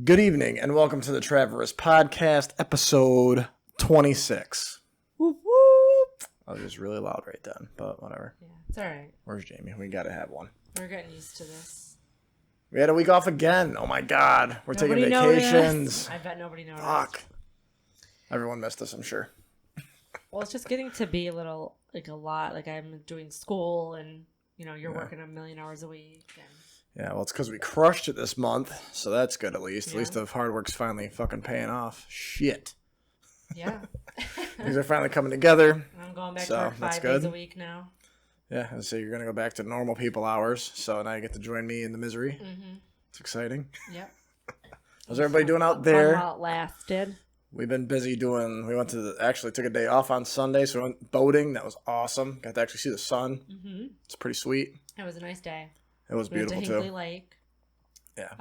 Good evening and welcome to the Traverse Podcast, episode 26. Whoop, whoop. I was just really loud right then, but whatever. Yeah, it's all right. Where's Jamie? We gotta have one. We're getting used to this. We had a week off again. Oh my God. We're Nobody taking vacations. Noticed. I bet nobody noticed. Fuck. Everyone missed us, I'm sure. Well, it's just getting to be a lot. Like I'm doing school and, you're working a million hours a week. And... Yeah, well, it's because we crushed it this month, so that's good at least. Yeah. At least the hard work's finally fucking paying off. Shit. Yeah. Things are finally coming together. I'm going back to work 5 days a week now. Yeah, so you're going to go back to normal people hours, so now you get to join me in the misery. Mm-hmm. It's exciting. Yep. How's everybody doing out there? While it lasted. We've been busy we went to actually took a day off on Sunday, so we went boating. That was awesome. Got to actually see the sun. Mm-hmm. It's pretty sweet. It was a nice day. It was beautiful went to Hinkley Lake. Yeah.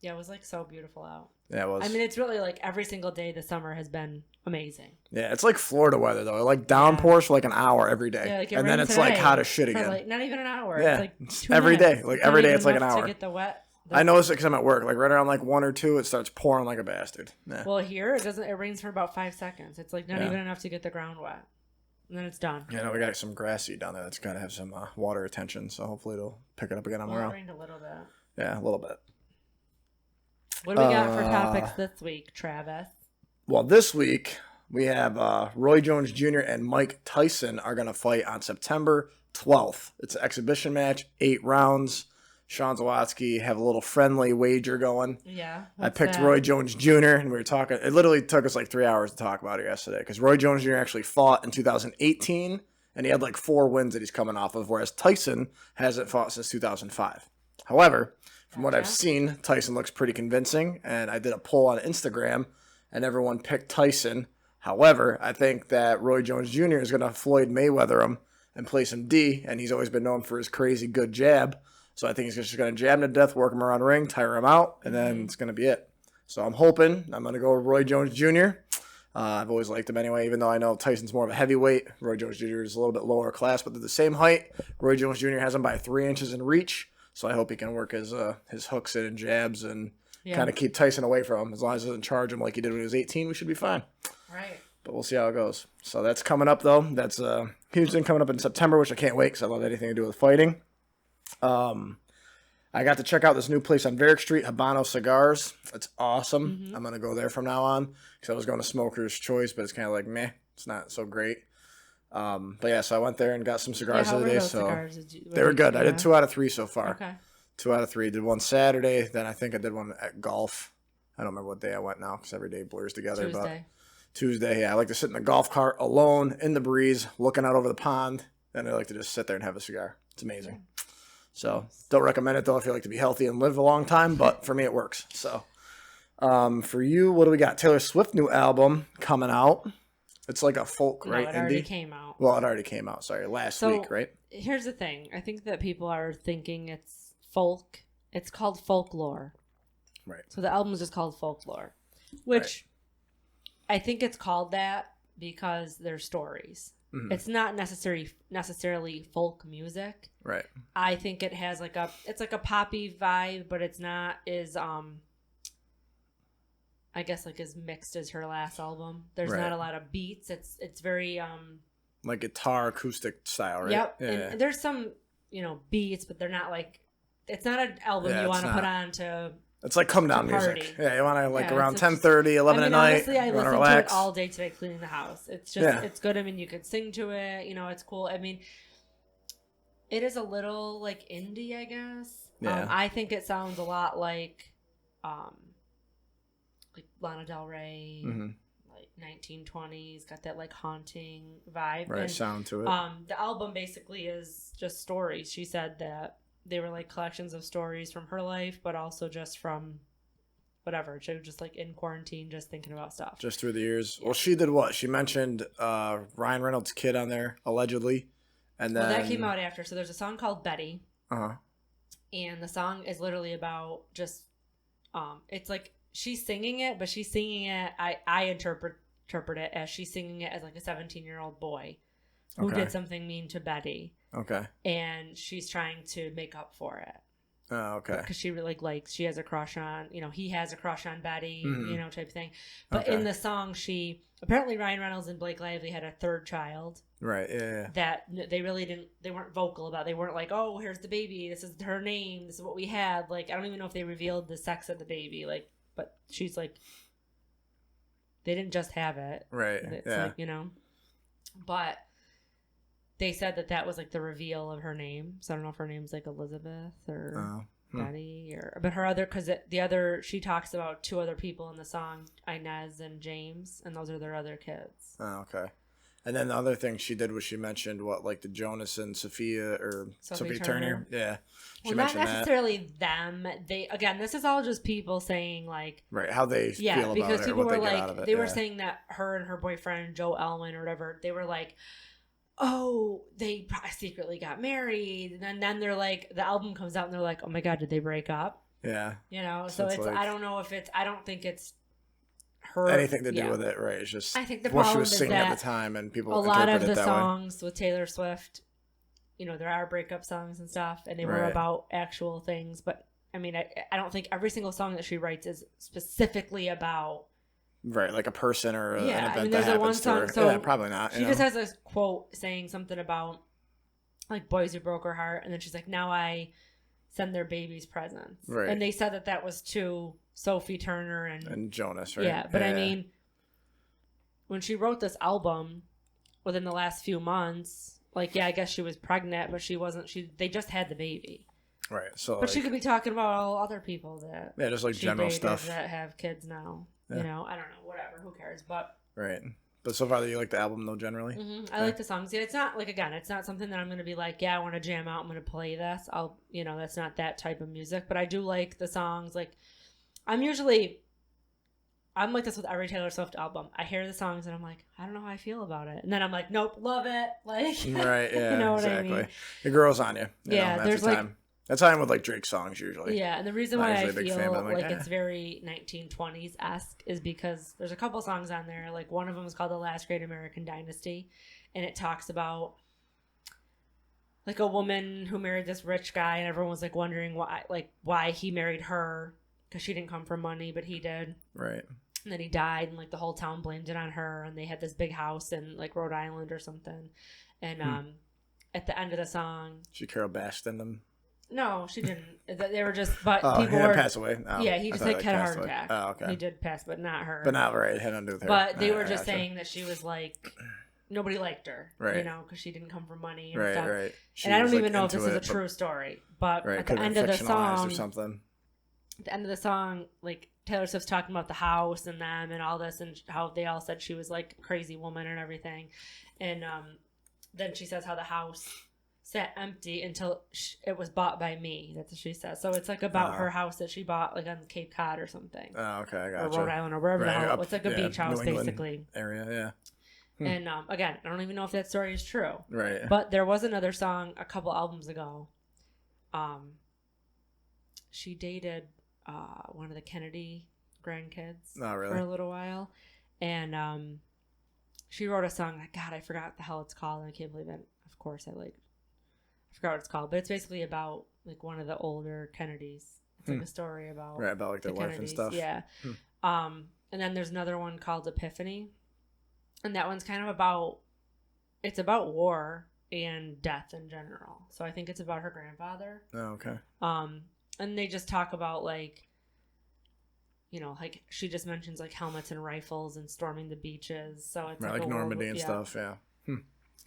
Yeah, it was so beautiful out. Yeah, it was. I mean, it's really every single day this summer has been amazing. Yeah, it's like Florida weather though. It downpours for an hour every day. Yeah, and then it's hot as shit again. Not even an hour. Yeah, it's every day. Every day it's like an hour. hour. To get the wet. I noticed it because I'm at work. Right around 1 or 2, it starts pouring like a bastard. Yeah. Well, here it doesn't. It rains for about 5 seconds. It's not even enough to get the ground wet, and then it's done. Yeah, no, we got some grass seed down there that's got to have some water retention. So hopefully it'll pick it up again on our own. It rained a little bit. Yeah, a little bit. What do we got for topics this week, Travis? Well, this week we have Roy Jones Jr. and Mike Tyson are going to fight on September 12th. It's an exhibition match, 8 rounds. Sean Zawatsky have a little friendly wager going. Yeah. I picked Roy Jones Jr. and we were talking. It literally took us 3 hours to talk about it yesterday because Roy Jones Jr. actually fought in 2018 and he had 4 wins that he's coming off of, whereas Tyson hasn't fought since 2005. However, from what I've seen, Tyson looks pretty convincing, and I did a poll on Instagram and everyone picked Tyson. However, I think that Roy Jones Jr. is going to Floyd Mayweather him and place him D, and he's always been known for his crazy good jab. So I think he's just going to jab him to death, work him around the ring, tire him out, and then it's going to be it. So I'm hoping I'm going to go with Roy Jones Jr. I've always liked him anyway, even though I know Tyson's more of a heavyweight. Roy Jones Jr. is a little bit lower class, but they're the same height. Roy Jones Jr. has him by 3 inches in reach, so I hope he can work his hooks in and jabs and kind of keep Tyson away from him. As long as he doesn't charge him like he did when he was 18, we should be fine. Right. But we'll see how it goes. So that's coming up, though. That's a huge thing coming up in September, which I can't wait because I love anything to do with fighting. I got to check out this new place on Varick Street, Habanos Cigars. It's awesome. Mm-hmm. I'm going to go there from now on because I was going to Smoker's Choice, but it's kind of meh. It's not so great. But yeah, so I went there and got some cigars the other day. So they were good. I did 2 out of 3 so far. Okay. 2 out of 3. Did one Saturday. Then I think I did one at golf. I don't remember what day I went now because every day blurs together. Tuesday. But Tuesday, yeah. I like to sit in the golf cart alone in the breeze, looking out over the pond. Then I like to just sit there and have a cigar. It's amazing. So don't recommend it though if you like to be healthy and live a long time, but for me it works. So for you, what do we got? Taylor Swift new album coming out. It's like a folk, right? It already came out. Well, it already came out. Sorry, last week, right? Here's the thing. I think that people are thinking it's folk. It's called Folklore. Right. So the album is just called Folklore, which I think it's called that because they're stories. Mm-hmm. It's not necessarily folk music. Right. I think it has it's like a poppy vibe, but it's not as I guess as mixed as her last album. There's not a lot of beats. It's very like guitar acoustic style, right? Yep. Yeah, and there's some, beats, but they're not it's not an album you want to put on to it's like come down music. Yeah, you want to around 10:30, 11 at night. Honestly, I listened to it all day today cleaning the house. It's just it's good. I mean, you could sing to it. It's cool. I mean, it is a little indie, I guess. Yeah. I think it sounds a lot like Lana Del Rey, 1920s. Got that haunting vibe. Right, sound to it. The album basically is just stories. She said that they were collections of stories from her life, but also just from whatever. She was just in quarantine, just thinking about stuff. Just through the years. Yeah. Well, she did what? She mentioned Ryan Reynolds' kid on there, allegedly. And then that came out after. So there's a song called Betty. Uh-huh. And the song is literally about just, it's she's singing it, but she's singing it, I interpret it as she's singing it as a 17-year-old boy who did something mean to Betty. Okay. And she's trying to make up for it. Oh, okay. Because she really likes, she has a crush on, he has a crush on Betty, type thing. But in the song, apparently Ryan Reynolds and Blake Lively had a third child. Right, yeah. That they really they weren't vocal about. They weren't like, oh, here's the baby. This is her name. This is what we had. Like, I don't even know if they revealed the sex of the baby. Like, but she's like, they didn't just have it. Right, it's like, But they said that was like the reveal of her name. So I don't know if her name's like Elizabeth or Betty but her other, because she talks about 2 other people in the song, Inez and James, and those are their other kids. Oh, okay. And then the other thing she did was she mentioned like the Jonas and Sophia Turner. Yeah. She not necessarily them. This is all just people saying like, right, how they feel about it. Yeah, because people were like, they were saying that her and her boyfriend Joe Elman or whatever, they were like, oh, they probably secretly got married, and then they're like, the album comes out and they're like, oh my god, did they break up? Yeah. So it's like, I don't know if I don't think it's her anything to do with it, right? It's just I think the what problem she was is singing that at the time, and people a lot of the that songs with Taylor Swift, there are breakup songs and stuff, and they were about actual things, but I mean, I don't think every single song that she writes is specifically about like a person or an event there's that happens one song, to her. so yeah, probably not. She just has a quote saying something about like boys who broke her heart, and then she's like, now I send their babies presents. Right. And they said that was to Sophie Turner and Jonas, right? Yeah, but I mean, when she wrote this album within the last few months, like, I guess she was pregnant, but she wasn't. They just had the baby. Right. So, but she could be talking about all other people that just like general stuff that have kids now. Yeah. I don't know, whatever. Who cares? But right. But so far, you like the album though, generally. Mm-hmm. I like the songs. Yeah, it's not like it's not something that I'm going to be like, I want to jam out. I'm going to play this. That's not that type of music. But I do like the songs. Like, I'm like this with every Taylor Swift album. I hear the songs and I'm like, I don't know how I feel about it. And then I'm like, nope, love it. Like, right, yeah, you know what exactly. I mean? It grows on you. There's like. Time. That's how I'm with like Drake songs usually. Yeah, and the reason why I feel like it's very 1920s-esque is because there's a couple songs on there. Like, one of them is called The Last Great American Dynasty, and it talks about like a woman who married this rich guy, and everyone was like wondering why he married her, because she didn't come from money, but he did. Right. And then he died, and like the whole town blamed it on her, and they had this big house in like Rhode Island or something. And at the end of the song, she Carol Baskin them. No, she didn't. They were just, but people were passed away. Oh, yeah, he just had a heart attack. Oh, okay. He did pass, but not her. But not right. Had nothing to do with her. But they were just saying that she was like, nobody liked her, right? Because she didn't come from money and right, stuff. Right. And I don't even know if this is a true story, but at the end of the song, or something. At the end of the song, like Taylor Swift's talking about the house and them and all this, and how they all said she was like a crazy woman and everything, and then she says how the house sat empty until it was bought by me. That's what she says. So it's like about her house that she bought like on Cape Cod or something. Oh, okay, I gotcha. Or Rhode Island or wherever the hell. It's like a beach house basically. Area, yeah. And again, I don't even know if that story is true. Right. But there was another song a couple albums ago. She dated one of the Kennedy grandkids for a little while. And she wrote a song. God, I forgot what the hell it's called. And I can't believe it. Of course, I forgot what it's called, but it's basically about like one of the older Kennedys. It's like a story about like their life and stuff. Yeah. And then there's another one called Epiphany, and that one's kind of about war and death in general. So I think it's about her grandfather. Oh, okay. And they just talk about like, like she just mentions like helmets and rifles and storming the beaches. So it's like Normandy and stuff. Yeah.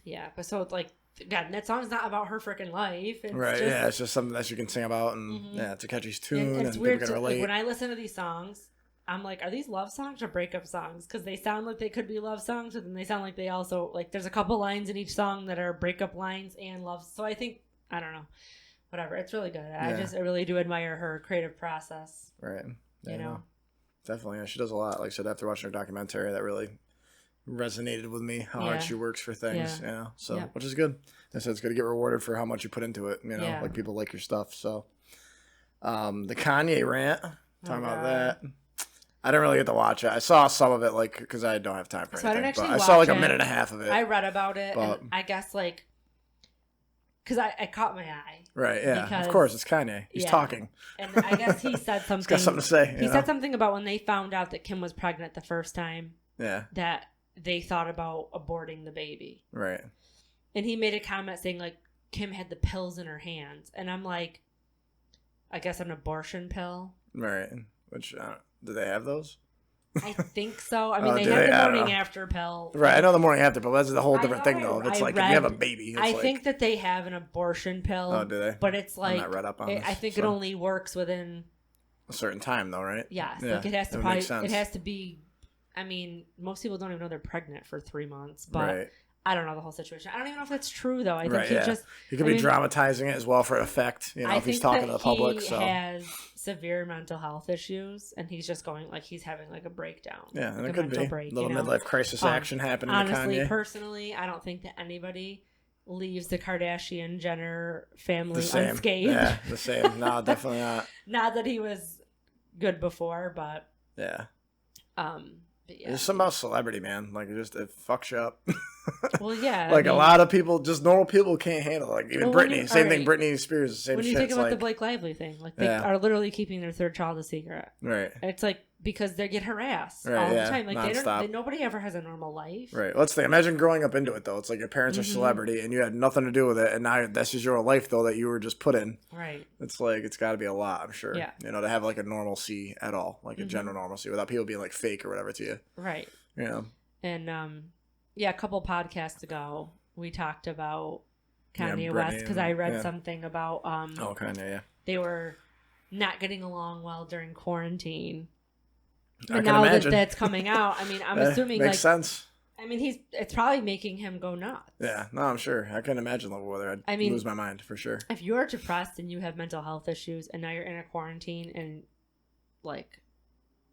Yeah, but so it's like, God, that song's not about her freaking life. It's it's just something that you can sing about, and it's a catchy tune, and it's weird people can relate. Like, when I listen to these songs, I'm like, are these love songs or breakup songs? Because they sound like they could be love songs, but then they sound like they also, like, there's a couple lines in each song that are breakup lines and love. So I think, I don't know, whatever. It's really good. I really do admire her creative process. Right. Yeah, definitely. Yeah, she does a lot. Like I said, after watching her documentary, that really resonated with me, how hard she works for things, so which is good. And so it's good to get rewarded for how much you put into it, like people like your stuff. So the Kanye rant, talking about that, I didn't really get to watch it. I saw some of it, like, because I don't have time for anything. I didn't actually I saw like a minute and a half of it. I read about it, and I guess like because I caught my eye. Right, yeah. Because, of course, it's Kanye. He's talking. And I guess he said something. He's got something to say. He said something about when they found out that Kim was pregnant the first time. Yeah. That they thought about aborting the baby. Right. And he made a comment saying, like, Kim had the pills in her hands. And I'm like, I guess an abortion pill. Right. Which, do they have those? I think so. I mean, they have the morning after pill. Right. I know the morning after pill. That's a whole different thing, though. It's like if you have a baby. I think that they have an abortion pill. Oh, do they? But it's like, I'm not read up on this, I think it only works within a certain time, though, right? Yes. Yeah, like it has to probably, it has to be, I mean, most people don't even know they're pregnant for 3 months, but right. I don't know the whole situation. I don't even know if that's true, though. I think he could be dramatizing it as well for effect, if he's talking to the public. He has severe mental health issues, and he's just going, like, he's having, like, a breakdown. Yeah, and it could be a little midlife crisis action happening to Kanye. Honestly, personally, I don't think that anybody leaves the Kardashian-Jenner family unscathed. Yeah, the same. No, definitely not. Not that he was good before, but... Yeah. Yeah. There's something about celebrity, man. Like, it fucks you up. Well, yeah. Like, a lot of people, just normal people can't handle it. Like, even Britney. Same thing, Britney Spears, same shit. When you think about the Blake Lively thing, like, they are literally keeping their third child a secret. Right. It's like, because they get harassed all the time. Like, nobody ever has a normal life. Right. Let's think. Imagine growing up into it, though. It's like your parents are celebrity, and you had nothing to do with it, and now that's just your life, though, that you were just put in. Right. It's like, it's got to be a lot, I'm sure. Yeah. To have, like, a normalcy at all. Like, a general normalcy, without people being, like, fake or whatever to you. Right. Yeah. And, a couple podcasts ago, we talked about Kanye West, because I read something about Kanye, yeah. They were not getting along well during quarantine. And now that that's coming out, I mean, I'm assuming makes sense. I mean, it's probably making him go nuts. Yeah, no, I'm sure. I couldn't imagine whether I'd lose my mind for sure. If you're depressed and you have mental health issues, and now you're in a quarantine, and like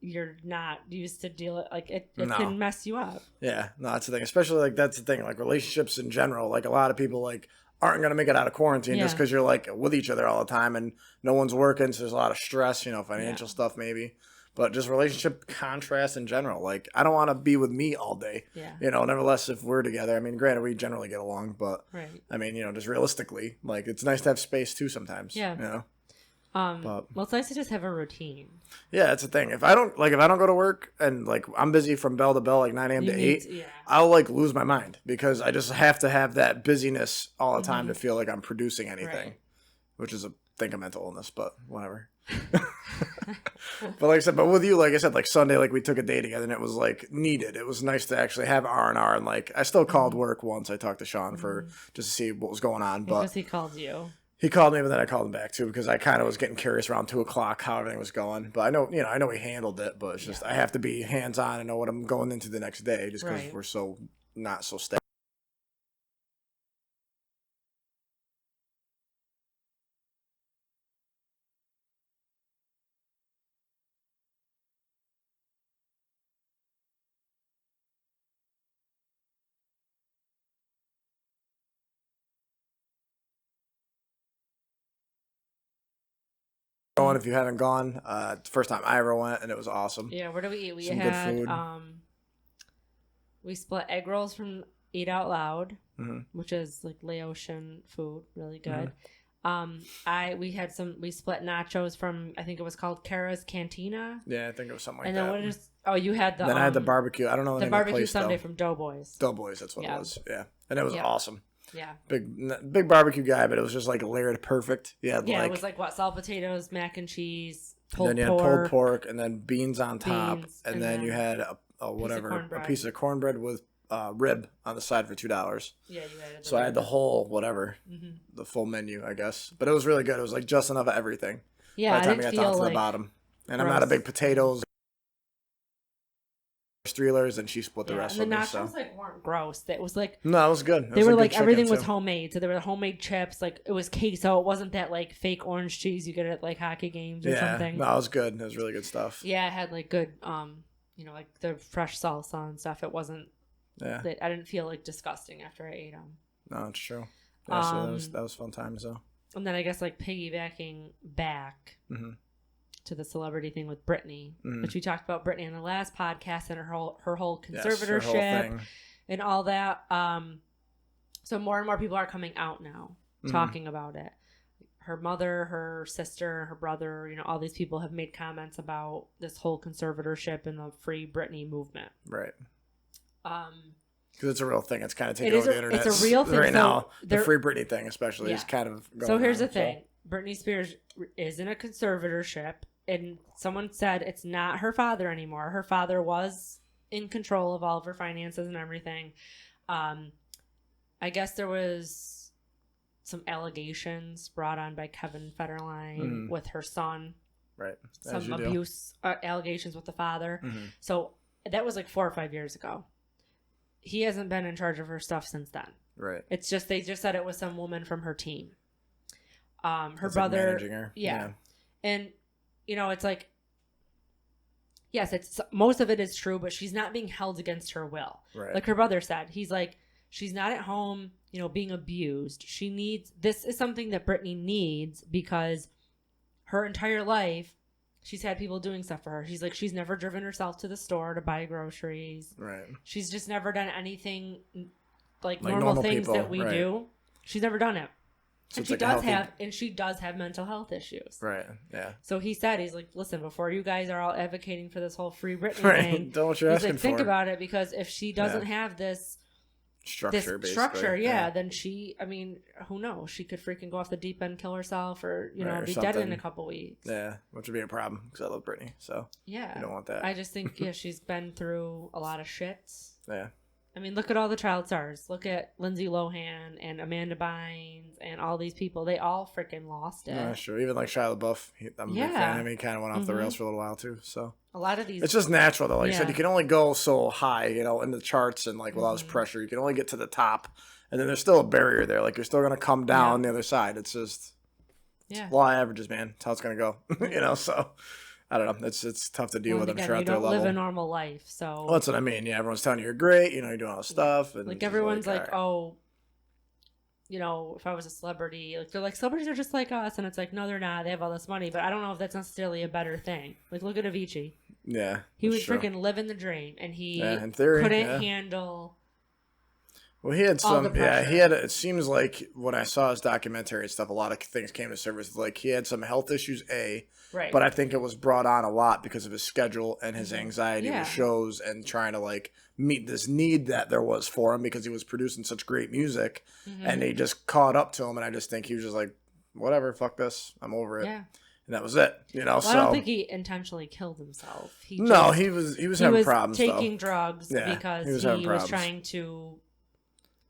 you're not used to deal it, like it can mess you up. Yeah, no, that's the thing. Especially like that's the thing. Like relationships in general. Like a lot of people like aren't gonna make it out of quarantine just because you're like with each other all the time and no one's working. So there's a lot of stress. Financial stuff maybe. But just relationship contrast in general. Like, I don't want to be with me all day. Yeah. Nevertheless, if we're together, I mean, granted, we generally get along, but, I mean, just realistically, like, it's nice to have space, too, sometimes. Yeah. Well, it's nice to just have a routine. Yeah, that's the thing. If I don't go to work and, like, I'm busy from bell to bell, like 9 a.m. to 8, I'll, like, lose my mind because I just have to have that busyness all the time to feel like I'm producing anything, which is a mental illness, but whatever. But like I said, with you, like I said, like Sunday, like we took a day together and it was like needed. It was nice to actually have R&R, and like I still called work once. I talked to Sean for just to see what was going on. Because he called you. He called me, but then I called him back too because I kind of was getting curious around 2:00 how everything was going. But I know he handled it, but it's just I have to be hands on and know what I'm going into the next day just because we're so not so steady. If you haven't gone, it's the first time I ever went, and it was awesome. Yeah, where do we eat? We had good food. We split egg rolls from Eat Out Loud, which is like Laotian food, really good. We split nachos from, I think it was called Kara's Cantina. Yeah, I think it was something like that. And then you had Then I had the barbecue. I don't know the barbecue Sunday from Doughboys. Doughboys, that's what it was. Yeah, and it was awesome. Yeah. Big barbecue guy, but it was just like layered perfect. Yeah, it was like salt potatoes, mac and cheese, pulled pork. Then you had pulled pork and then beans on top. And then you had a piece of cornbread with rib on the side for $2. Yeah, you had it. So I had the whole the full menu, I guess. But it was really good. It was like just enough of everything. Yeah, by the time I got down to the bottom. And I'm not a big potatoes. Streelers, and she split the rest of me. The nachos weren't gross. It was like no, it was good. They were like everything was homemade. So there were homemade chips. Like it was queso. It wasn't that like fake orange cheese you get at like hockey games or something. No, it was good. It was really good stuff. Yeah, it had like good like the fresh salsa and stuff. It wasn't. Yeah. I didn't feel like disgusting after I ate them. No, it's true. Yeah, so that was fun times though. And then I guess like piggybacking back. To the celebrity thing with Britney, which we talked about Britney in the last podcast and her whole conservatorship and all that. So more and more people are coming out now. talking about it. Her mother, her sister, her brother, all these people have made comments about this whole conservatorship and the Free Britney movement. Right. Because it's a real thing. It's kind of taking over the internet. It's a real thing. Right now, the Free Britney thing especially is kind of going So here's the thing. Britney Spears is in a conservatorship, and someone said it's not her father anymore. Her father was in control of all of her finances and everything. I guess there was some allegations brought on by Kevin Federline with her son. Right. Some abuse allegations with the father. So that was like 4 or 5 years ago. He hasn't been in charge of her stuff since then. Right. It's just, they just said it was some woman from her team. Her That's brother. like managing her. Yeah. And, it's like, yes, it's most of it is true, but she's not being held against her will. Right. Like her brother said, he's like, she's not at home, being abused. This is something that Britney needs because her entire life, she's had people doing stuff for her. She's like, she's never driven herself to the store to buy groceries. Right. She's just never done anything like normal things people, that we do. She's never done it. So and she does have mental health issues. Right. Yeah. So he's like, listen, before you guys are all advocating for this whole Free Britney thing, don't what you're asking for. Think about it, because if she doesn't have this structure, then who knows? She could freaking go off the deep end, kill herself, or or be dead in a couple weeks. Yeah, which would be a problem because I love Britney. So yeah, you don't want that. I just think she's been through a lot of shits. Yeah. Look at all the child stars. Look at Lindsay Lohan and Amanda Bynes and all these people. They all freaking lost it. Yeah, sure. Even like Shia LaBeouf. I'm a big fan. He kind of went off the rails for a little while too. So a lot of these. It's just natural though. Like you said, you can only go so high, in the charts and like with all this pressure. You can only get to the top, and then there's still a barrier there. Like you're still gonna come down the other side. It's just law of averages, man. That's how it's gonna go. So. I don't know. It's tough to deal with. I'm sure at their level. You don't live a normal life, so. Well, that's what I mean. Yeah, everyone's telling you you're great. You're doing all this stuff, and like everyone's like, oh, if I was a celebrity, like they're like celebrities are just like us, and it's like no, they're not. They have all this money, but I don't know if that's necessarily a better thing. Like look at Avicii. Yeah, he was freaking living the dream, and he in theory, couldn't handle. Well, he had some, he had, it seems like when I saw his documentary and stuff, a lot of things came to surface. Like he had some health issues, right. But I think it was brought on a lot because of his schedule and his anxiety with shows and trying to like meet this need that there was for him because he was producing such great music and they just caught up to him. And I just think he was just like, whatever, fuck this. I'm over it. Yeah. And that was it, Well, I don't think he intentionally killed himself. He was having problems. Taking drugs because he was trying to.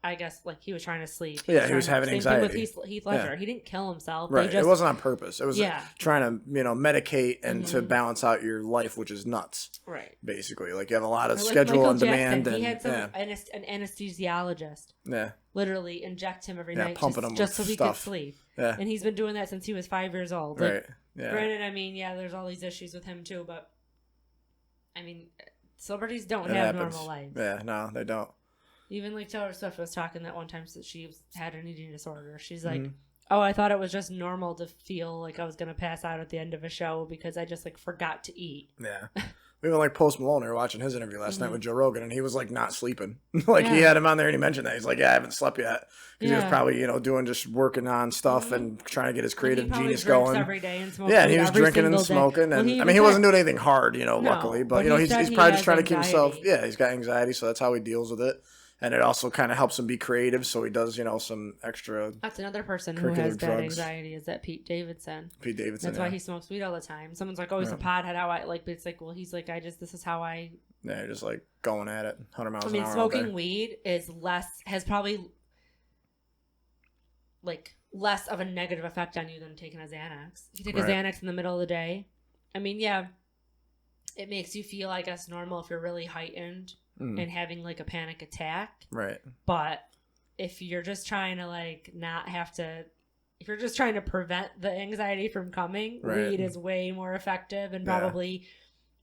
I guess like he was trying to sleep. He was having anxiety. With Heath Ledger. He didn't kill himself. Right. It wasn't on purpose. It was trying to medicate and to balance out your life, which is nuts. Right. Basically, like you have a lot of schedule Michael and demand. Jackson, he had an anesthesiologist. Yeah. Literally inject him every night just so he could sleep. Yeah. And he's been doing that since he was 5 years old. Like, right. Yeah. Granted, there's all these issues with him too, but celebrities don't have normal lives. Yeah. No, they don't. Even like Taylor Swift was talking that one time that she had an eating disorder. She's like, oh, I thought it was just normal to feel like I was going to pass out at the end of a show because I just like forgot to eat. Yeah. Even like Post Malone, we were watching his interview last night with Joe Rogan, and he was like not sleeping. He had him on there and he mentioned that. He's like, I haven't slept yet. Because he was probably, doing just working on stuff and trying to get his creative genius going. Every day and smoking and he was drinking and smoking. And he wasn't doing anything hard, luckily. But, he's probably just trying to keep himself. Yeah, he's got anxiety, so that's how he deals with it. And it also kind of helps him be creative, so he does, some extra. That's another person who has bad anxiety. Is that Pete Davidson? That's why he smokes weed all the time. Someone's like, "Oh, he's a pothead." How I like, but it's like, well, he's like, this is how I. Yeah, just like going at it, 100 miles an hour. Smoking weed has probably like less of a negative effect on you than taking a Xanax. If you take a Xanax in the middle of the day, it makes you feel, I guess, normal if you're really heightened. And having like a panic attack. Right. But if you're just trying to like not have to, if you're just trying to prevent the anxiety from coming, weed is way more effective and probably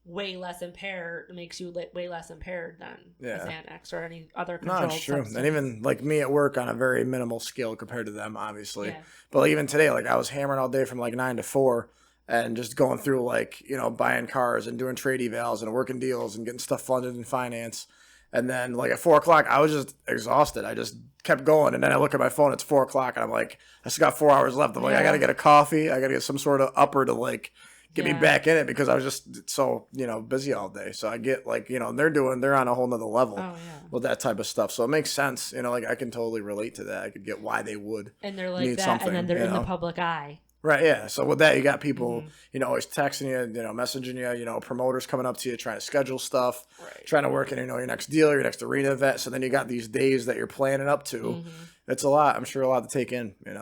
way less impaired, makes you way less impaired than a Xanax or any other controlled substance. True. And even like me at work on a very minimal scale compared to them, obviously. Yeah. But like, even today, like I was hammering all day from like 9 to 4. And just going through like, buying cars and doing trade evals and working deals and getting stuff funded in finance. And then like at 4 o'clock, I was just exhausted. I just kept going. And then I look at my phone, it's 4 o'clock. And I'm like, I still got 4 hours left. I'm like, I got to get a coffee. I got to get some sort of upper to like get me back in it because I was just so, busy all day. So I get like, they're on a whole nother level with that type of stuff. So it makes sense. Like I can totally relate to that. I could get why they would. And they're like that. And then they're in the public eye. Right, yeah. So with that, you got people, always texting you, messaging you, promoters coming up to you, trying to schedule stuff, trying to work in, your next deal, your next arena event. So then you got these days that you're planning up to. It's a lot. I'm sure a lot to take in, and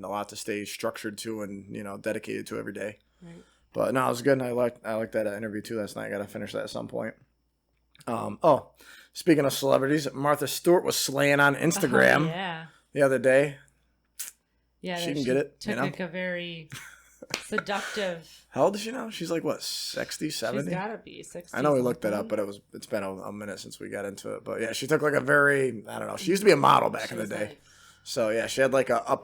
a lot to stay structured to and, dedicated to every day. Right. But no, it was good. And I liked that interview too last night. I got to finish that at some point. Speaking of celebrities, Martha Stewart was slaying on Instagram the other day. Yeah, she can get it. Took like a very seductive. How old is she now? She's like what, 60, 70? She's gotta be 60. I know we looked that up, but it's been a minute since we got into it. But yeah, she took like a very, I don't know. She used to be a model back in the day. So yeah, she had like a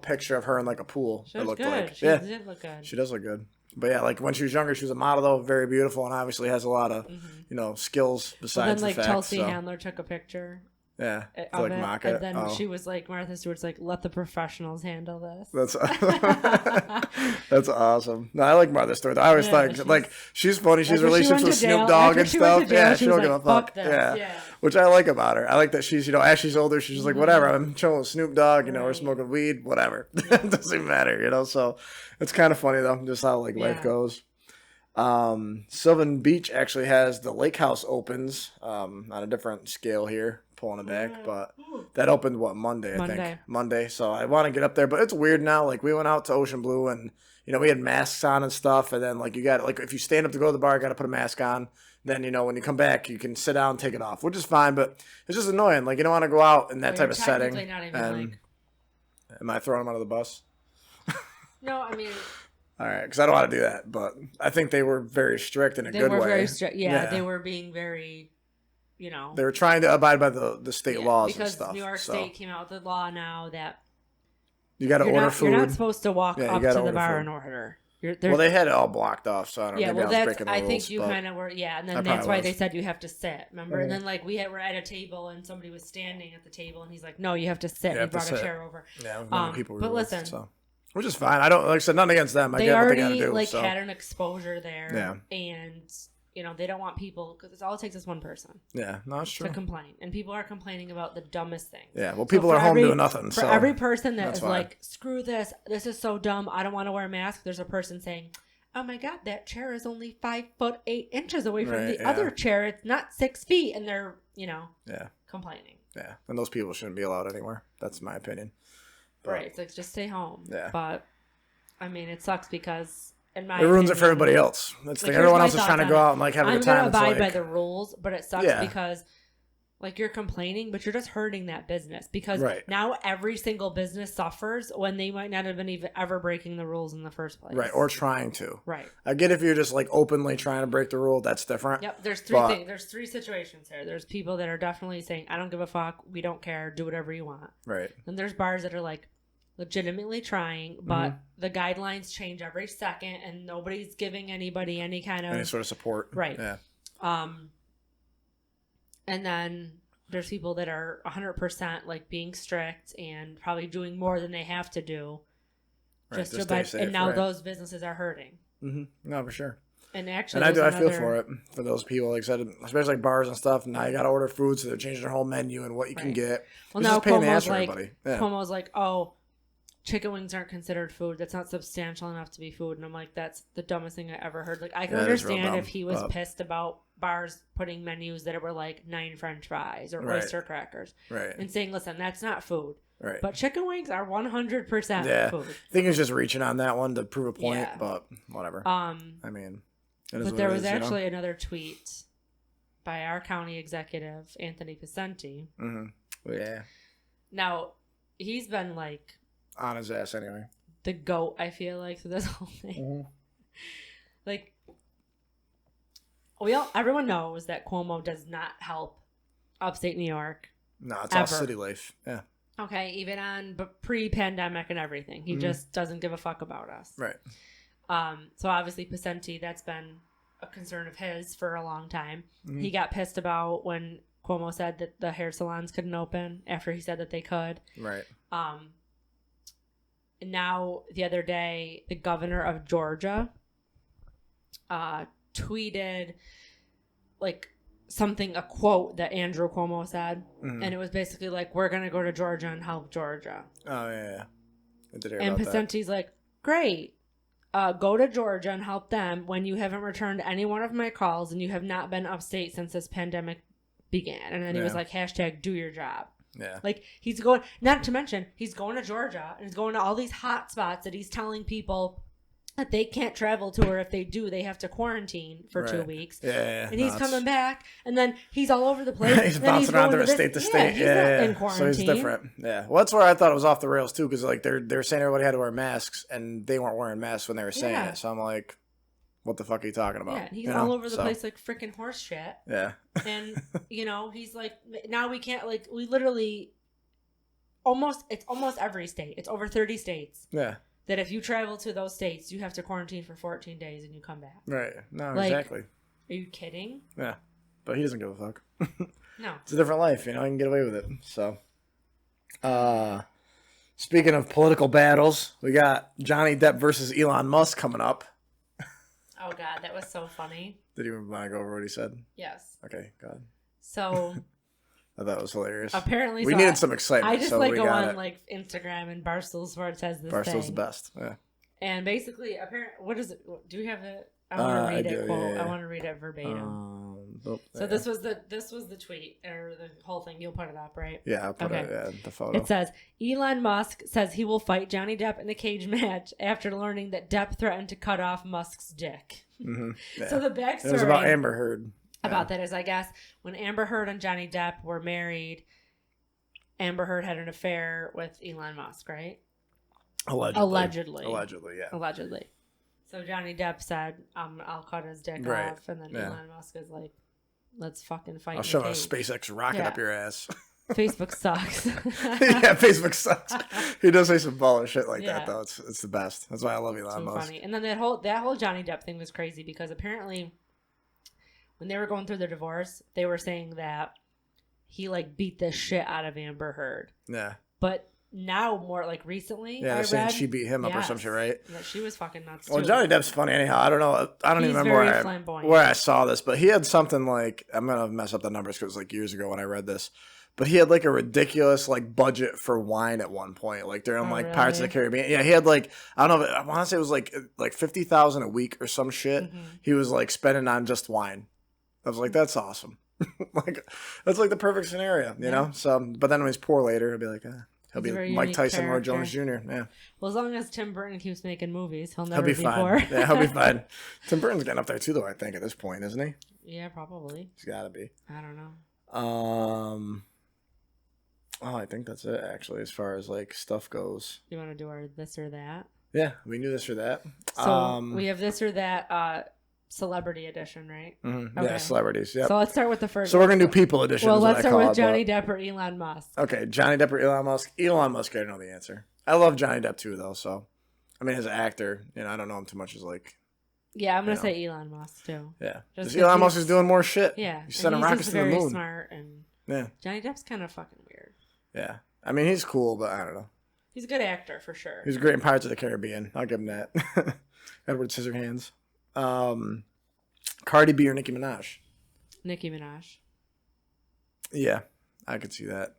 picture of her in like a pool. She looked good. Like. She did look good. She does look good. But yeah, like when she was younger, she was a model though, very beautiful, and obviously has a lot of skills besides then, the facts. Chelsea Handler took a picture. Yeah, to like mock it. And then she was like, Martha Stewart's like, let the professionals handle this. That's awesome. No, I like Martha Stewart. I always thought like she's funny. She's relationships with Snoop Dogg and stuff. Yeah, she don't give a fuck. Yeah, which I like about her. I like that she's as she's older, she's just like whatever. I'm chilling with Snoop Dogg. We're smoking weed. Whatever. It doesn't matter. So it's kind of funny though, just how like life goes. Sylvan Beach actually has the lake house opens on a different scale here, pulling it back, but that opened Monday, I think. Monday. So I want to get up there, but it's weird now. Like we went out to Ocean Blue and we had masks on and stuff, and then like you got like if you stand up to go to the bar, you got to put a mask on. Then when you come back, you can sit down and take it off, which is fine, but it's just annoying. Like you don't want to go out in that type of setting. Not even am I throwing them under the bus? No, I mean. All right, because I don't want to do that, but I think they were very strict in a good way. They were very strict. Yeah, they were being very, They were trying to abide by the state laws and stuff. Because New York State came out with the law now that you got to order food. You're not supposed to walk up to the bar and order. Well, they had it all blocked off, so I don't know. Maybe I was breaking the rules. I think you kind of were, and then that's why they said you have to sit, remember? And then, like, we were at a table, and somebody was standing at the table, and he's like, no, you have to sit. And he brought a chair over. Yeah, people were but listen. So. Which is fine. I don't, like I said, nothing against them. I they get already what they gotta do, had an exposure there. Yeah. And, they don't want people, because all it takes is one person. Yeah, no, that's true. To complain. And people are complaining about the dumbest things. Yeah, well, people are home doing nothing. For every person that is like, screw this is so dumb, I don't want to wear a mask, there's a person saying, oh my God, that chair is only 5'8" away from the other chair. It's not 6 feet. And they're, complaining. Yeah, and those people shouldn't be allowed anywhere. That's my opinion. But, right, it's like just stay home. Yeah. But I mean, it sucks because it ruins it for everybody else. That's like, everyone else is trying to go out and like have a good time. I'm gonna abide by the rules, but it sucks because like you're complaining, but you're just hurting that business because now every single business suffers when they might not have been even ever breaking the rules in the first place. Right, or trying to. Right. I get if you're just like openly trying to break the rule, that's different. Yep. There's three things. There's three situations here. There's people that are definitely saying, I don't give a fuck, we don't care, do whatever you want. Right. And there's bars that are like legitimately trying, but the guidelines change every second and nobody's giving anybody any sort of support. Right. Yeah. And then there's people that are 100% like being strict and probably doing more than they have to do just to stay safe, and now those businesses are hurting. No, for sure. And actually, I feel for it for those people, like I said, especially like bars and stuff. Now you got to order food, so they're changing their whole menu and what you can get. Well, now Cuomo's like, oh, chicken wings aren't considered food. That's not substantial enough to be food. And I'm like, that's the dumbest thing I ever heard. Like, I can understand if he was pissed about bars putting menus that were like 9 French fries or oyster crackers. Right. And saying, listen, that's not food. Right. But chicken wings are 100% food. I think he's just reaching on that one to prove a point, but whatever. I mean, but there was actually another tweet by our county executive, Anthony Pacenti. Yeah. Now, he's been like... on his ass anyway. The GOAT, I feel like, through this whole thing. Like, everyone knows that Cuomo does not help upstate New York. No, it's all city life. Yeah. Okay, even on pre-pandemic and everything. He just doesn't give a fuck about us. Right. So obviously Pacenti, that's been a concern of his for a long time. Mm-hmm. He got pissed about when Cuomo said that the hair salons couldn't open after he said that they could. Right. And now, the other day, the governor of Georgia tweeted, like, a quote that Andrew Cuomo said. Mm-hmm. And it was basically like, we're going to go to Georgia and help Georgia. Oh, yeah. I did hear and about Pacenti's like, great. Go to Georgia and help them when you haven't returned any one of my calls and you have not been upstate since this pandemic began. And then he was like, hashtag do your job. Yeah. Like, he's going, not to mention, he's going to Georgia and he's going to all these hot spots that he's telling people that they can't travel to, or if they do, they have to quarantine for 2 weeks. Yeah. And he's coming back, and then he's all over the place. He's bouncing around to state to state. He's not in quarantine. So he's different. Yeah. Well, that's where I thought it was off the rails, too, because, like, they're saying everybody had to wear masks, and they weren't wearing masks when they were saying it. So I'm like, what the fuck are you talking about? Yeah, he's all over the place like freaking horse shit. Yeah. And, he's like, now we can't, like, we literally, it's almost every state. It's over 30 states. Yeah. That if you travel to those states, you have to quarantine for 14 days and you come back. Right. No, like, exactly. Are you kidding? Yeah. But he doesn't give a fuck. No. It's a different life, he can get away with it. So, speaking of political battles, we got Johnny Depp versus Elon Musk coming up. Oh, God, that was so funny. Did you want to go over what he said? Yes. Okay, go ahead. So... I thought it was hilarious. Apparently, we needed some excitement. I just go on like Instagram and Barstool Sports has this Barstool's thing. the best. Yeah. And basically, what is it? Do we have it? I want to read it. Yeah. I want to read it verbatim. So this was the tweet or the whole thing. You'll put it up, right? Yeah, I'll put it. Yeah, the photo. It says Elon Musk says he will fight Johnny Depp in a cage match after learning that Depp threatened to cut off Musk's dick. Mm-hmm. Yeah. So the backstory. It was about Amber Heard. About that is, I guess, when Amber Heard and Johnny Depp were married, Amber Heard had an affair with Elon Musk, right? Allegedly, yeah. Allegedly. So Johnny Depp said, I'll cut his dick off. And then Elon Musk is like, let's fucking fight. I'll shove a SpaceX rocket up your ass. Facebook sucks. Yeah, Facebook sucks. He does say some baller shit like that, though. It's the best. That's why I love Elon Musk. Funny. And then that whole Johnny Depp thing was crazy because apparently... when they were going through their divorce, they were saying that he like beat the shit out of Amber Heard. Yeah. But now, more like recently, they're saying she beat him up or some shit, right? That she was fucking nuts. Well, Johnny Depp's funny anyhow. I don't know. I don't even remember where I saw this, but he had something like, I'm gonna mess up the numbers because it was like years ago when I read this. But he had like a ridiculous like budget for wine at one point, like during like really? Pirates of the Caribbean. Yeah, he had like I don't know. I want to say it was like $50,000 a week or some shit. Mm-hmm. He was like spending on just wine. I was like, that's awesome. Like, that's like the perfect scenario, you know? So, but then when he's poor later, he'll be like, he'll be Mike Tyson or Jones Jr. Yeah. Well, as long as Tim Burton keeps making movies, he'll never be fine. Poor. Yeah, he'll be fine. Tim Burton's getting up there too, though, I think, at this point, isn't he? Yeah, probably. He's got to be. I don't know. I think that's it, actually, as far as like stuff goes. You want to do our this or that? Yeah, we knew this or that. So we have this or that celebrity edition, right? Mm-hmm. Okay. Yeah, celebrities. Yeah. So let's start with the first. So we're gonna do people edition. Well, let's start with Johnny Depp or Elon Musk. Okay, Johnny Depp or Elon Musk. Elon Musk, I know the answer. I love Johnny Depp too, though. So, I mean, as an actor, I don't know him too much as like. Yeah, I'm gonna say Elon Musk too. Yeah, just Elon Musk is doing more shit. Yeah, he's sending rockets to the moon. Very smart and Johnny Depp's kind of fucking weird. Yeah, I mean he's cool, but I don't know. He's a good actor for sure. He's great in Pirates of the Caribbean. I'll give him that. Edward Scissorhands. Cardi B or Nicki Minaj? Nicki Minaj. Yeah, I could see that.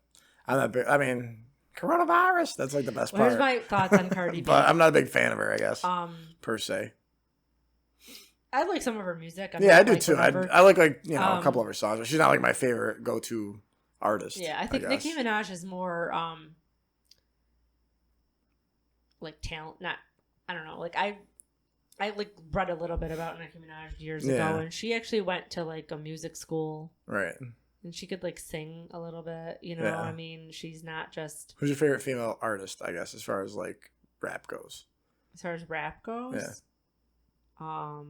I'm not big. I mean, coronavirus. That's like the best part. Here's my thoughts on Cardi B. But I'm not a big fan of her, I guess. Per se. I like some of her music. I do too. I like a couple of her songs, but she's not like my favorite go-to artist. Yeah, I think Nicki Minaj is more like talent. Not, I don't know. Like I like read a little bit about Nicki Minaj years ago, and she actually went to like a music school, right? And she could like sing a little bit. I mean, she's not just. Who's your favorite female artist? I guess as far as like rap goes. As far as rap goes, yeah. I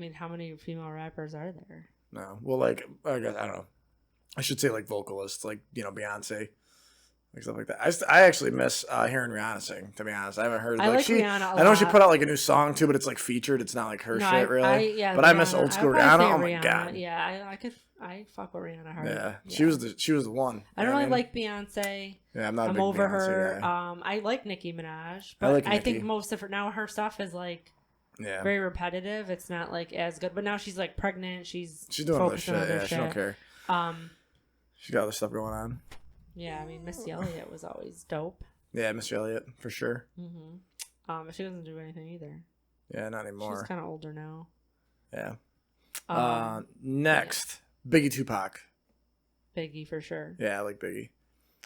mean, how many female rappers are there? No, well, like I guess I don't know. I should say like vocalists, like Beyonce. Like stuff like that. I actually miss hearing Rihanna sing. To be honest, I haven't heard. I like Rihanna a lot. I know she put out like a new song too, but it's like featured. It's not like her shit really. But Rihanna, I miss old school Rihanna. Oh my god. Yeah, I fuck with Rihanna hard. Yeah, she was the one. I don't really like Beyonce. Yeah, I'm not. I'm over Beyonce her. Guy. I like Nicki Minaj, but I think most of her stuff is like very repetitive. It's not like as good. But now she's like pregnant. She's doing other shit. Yeah, she don't care. She got other stuff going on. Yeah, I mean, Missy Elliott was always dope. Yeah, Missy Elliott, for sure. Mm-hmm. But she doesn't do anything either. Yeah, not anymore. She's kind of older now. Yeah. Next, Biggie Tupac. Biggie, for sure. Yeah, I like Biggie.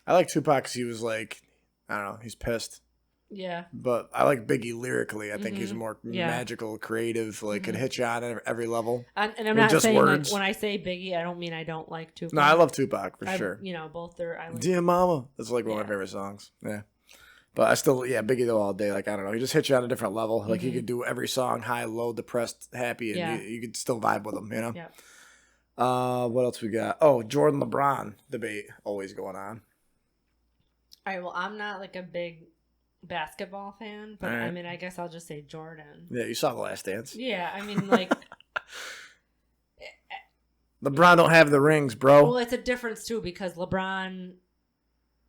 I like Tupac because he was like, I don't know, he's pissed. Yeah. But I like Biggie lyrically. I think he's more magical, creative, like could hit you on at every level. And I'm not saying like when I say Biggie, I don't mean I don't like Tupac. No, I love Tupac for sure. You know, both are. I like Dear Mama. That's like one of my favorite songs. Yeah. But I still, Biggie though all day. Like, I don't know. He just hits you on a different level. Like he could do every song, high, low, depressed, happy, and you could still vibe with him, you know? Yeah. What else we got? Oh, Jordan LeBron debate always going on. All right, well, I'm not like a big basketball fan, but I mean, I guess I'll just say Jordan. Yeah, you saw The Last Dance. Yeah, I mean, like LeBron don't have the rings, bro. Well, it's a difference too because LeBron,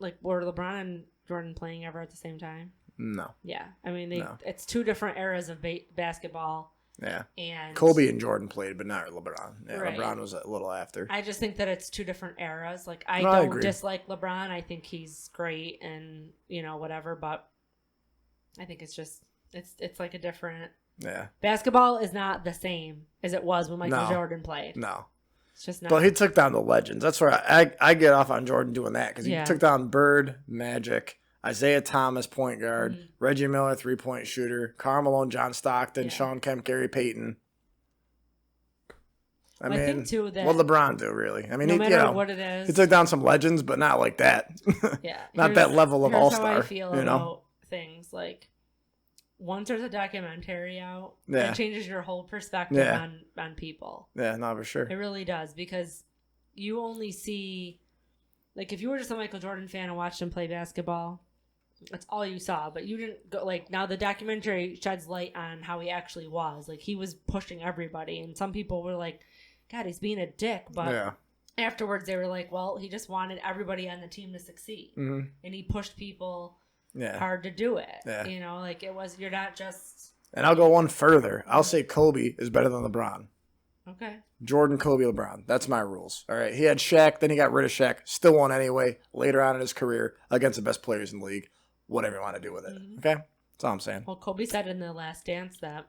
like, were LeBron and Jordan playing ever at the same time? No. Yeah, I mean, it's two different eras of basketball. Yeah. And Kobe and Jordan played, but not LeBron. Yeah, right. LeBron was a little after. I just think that it's two different eras. Like, I don't dislike LeBron. I think he's great and, you know, whatever, but I think it's just it's like a different. Yeah. Basketball is not the same as it was when Michael Jordan played. No. It's just not. But he took down the legends. That's where I get off on Jordan doing that because he took down Bird, Magic, Isaiah Thomas, point guard, Reggie Miller, 3-point shooter, Karl Malone, John Stockton, Sean Kemp, Gary Payton. I mean, think too that what LeBron do really? I mean, no matter what it is, he took down some legends, but not like that. Yeah, not that level of all star. How I feel about things like once there's a documentary out, it changes your whole perspective on people. Yeah, no, for sure. It really does because you only see, like, if you were just a Michael Jordan fan and watched him play basketball, that's all you saw. But you didn't go, like, now the documentary sheds light on how he actually was. Like, he was pushing everybody, and some people were like, God, he's being a dick. But afterwards, they were like, well, he just wanted everybody on the team to succeed, and he pushed people hard to do it. Yeah. You know, like, it was, you're not just. And I'll go one further. I'll say Kobe is better than LeBron. Okay. Jordan, Kobe, LeBron. That's my rules. All right. He had Shaq, then he got rid of Shaq. Still won anyway later on in his career against the best players in the league. Whatever you want to do with it. Okay? That's all I'm saying. Well, Kobe said in The Last Dance that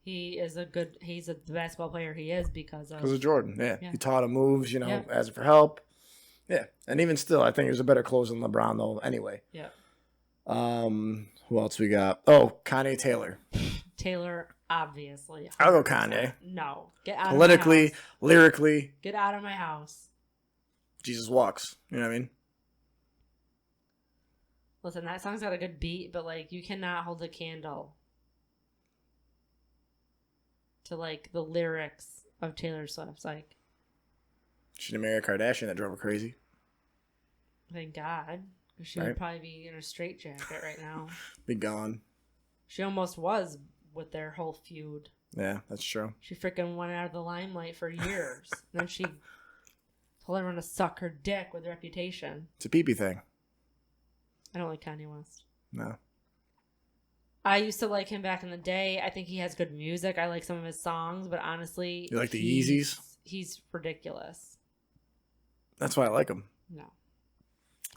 he's the basketball player he is because of Jordan. Yeah. He taught him moves, asking for help. Yeah. And even still, I think he was a better closer than LeBron, though, anyway. Yeah. Who else we got? Oh, Kanye Taylor. Taylor, obviously. I'll go Kanye. No. Get out politically, of my house. Lyrically. Get out of my house. Jesus walks. You know what I mean? Listen, that song's got a good beat, but, like, you cannot hold a candle to, like, the lyrics of Taylor Swift. Like, she didn't marry a Kardashian that drove her crazy. Thank God. She would probably be in a straitjacket right now. Be gone. She almost was with their whole feud. Yeah, that's true. She freaking went out of the limelight for years. Then she told everyone to suck her dick with Reputation. It's a pee-pee thing. I don't like Kanye West. No. I used to like him back in the day. I think he has good music. I like some of his songs, but honestly... You like the Yeezys? He's ridiculous. That's why I like him. No.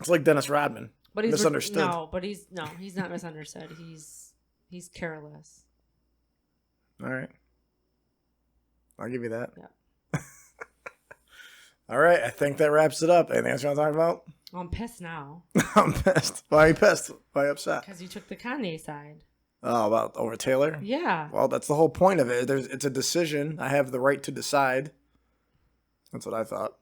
It's like Dennis Rodman. But he's misunderstood. He's not misunderstood. He's careless. All right. I'll give you that. Yeah. All right. I think that wraps it up. Anything else you want to talk about? Well, I'm pissed now. I'm pissed. Why are you pissed? Why are you upset? Because you took the Kanye side. Oh, about over Taylor? Yeah. Well, that's the whole point of it. It's a decision. I have the right to decide. That's what I thought.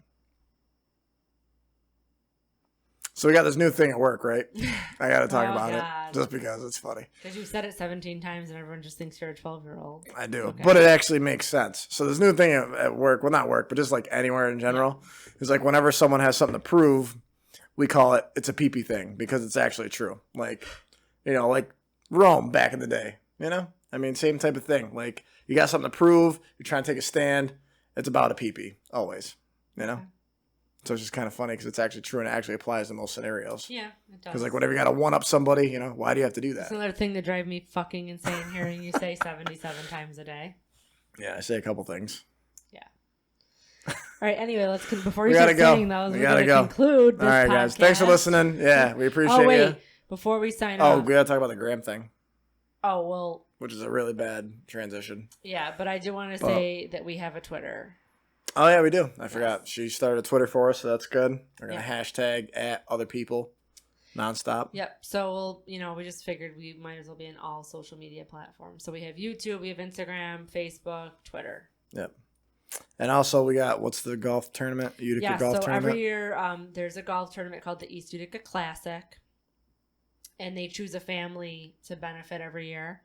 So we got this new thing at work, right? I got to talk about it just because it's funny. Because you said it 17 times and everyone just thinks you're a 12-year-old. I do. Okay. But it actually makes sense. So this new thing at work, well, not work, but just like anywhere in general, is like whenever someone has something to prove, we call it, it's a pee-pee thing because it's actually true. Like, like Rome back in the day, I mean, same type of thing. Like, you got something to prove, you're trying to take a stand, it's about a pee-pee, always, So it's just kind of funny because it's actually true and it actually applies to most scenarios. Yeah, it does. Because, like, whenever you got to one-up somebody, why do you have to do that? It's another thing that drives me fucking insane hearing you say 77 times a day. Yeah, I say a couple things. Yeah. All right, anyway, before you start saying those, we're going to conclude this podcast. All right, guys. Thanks for listening. Yeah, we appreciate you. Oh, wait. Before we sign off. Oh, we got to talk about the Graham thing. Oh, well. Which is a really bad transition. Yeah, but I do want to say that we have a Twitter. Oh, yeah, we do. I forgot. She started a Twitter for us, so that's good. We're going to hashtag @otherpeople nonstop. Yep. So, we just figured we might as well be in all social media platforms. So we have YouTube, we have Instagram, Facebook, Twitter. Yep. And also we got, what's the golf tournament? Utica golf tournament? Every year there's a golf tournament called the East Utica Classic. And they choose a family to benefit every year.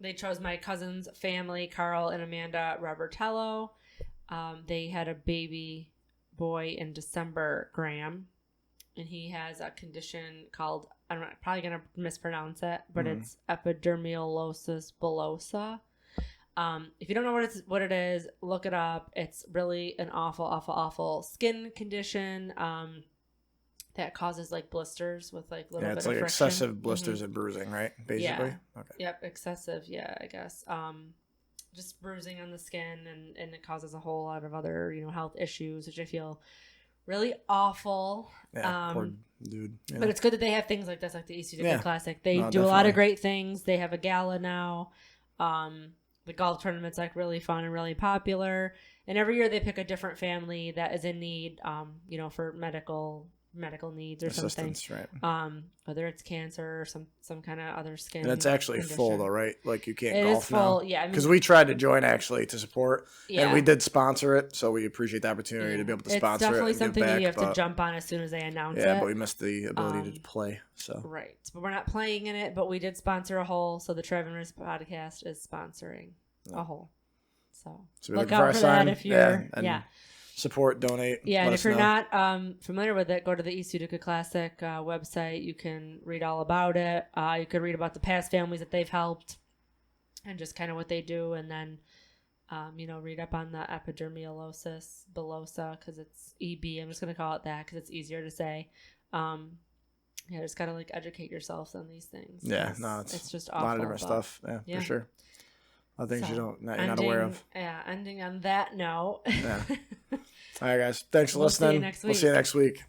They chose my cousin's family, Carl and Amanda Robertello. They had a baby boy in December, Graham, and he has a condition called, I'm probably going to mispronounce it, but it's epidermolysis bullosa. If you don't know what it is, look it up. It's really an awful, awful, awful skin condition that causes like blisters with like little bit of friction. Yeah, it's like excessive blisters and bruising, right? Basically. Yeah. Okay. Yep, excessive. Yeah, I guess. Just bruising on the skin, and it causes a whole lot of other, health issues, which I feel really awful. Yeah, poor dude. But it's good that they have things like this, like the East Utica Classic. They do a lot of great things. They have a gala now. The golf tournament's like really fun and really popular. And every year they pick a different family that is in need, for medical needs or assistance, something. Right. Whether it's cancer or some kind of other skin. And it's actually condition. Full though, right? Like you can't it golf is full, now. Yeah. Because we tried to join actually to support, and we did sponsor it, so we appreciate the opportunity to be able to sponsor it. It's definitely and something give back, that you have to jump on as soon as they announce it. Yeah, but we missed the ability to play. So right, but we're not playing in it. But we did sponsor a hole, so the Trav and Riz podcast is sponsoring a hole. So look out for that if you're support, donate. Yeah, and if you're not familiar with it, go to the East Utica Classic website. You can read all about it. You could read about the past families that they've helped and just kind of what they do. And then, read up on the epidermolysis bullosa because it's EB. I'm just going to call it that because it's easier to say. Just got to like educate yourselves on these things. Yeah, no, it's just awful, a lot of different stuff. Yeah, for sure. Things you're not aware of. Yeah, ending on that note. Yeah. All right, guys. Thanks for listening. See you next week. We'll see you next week.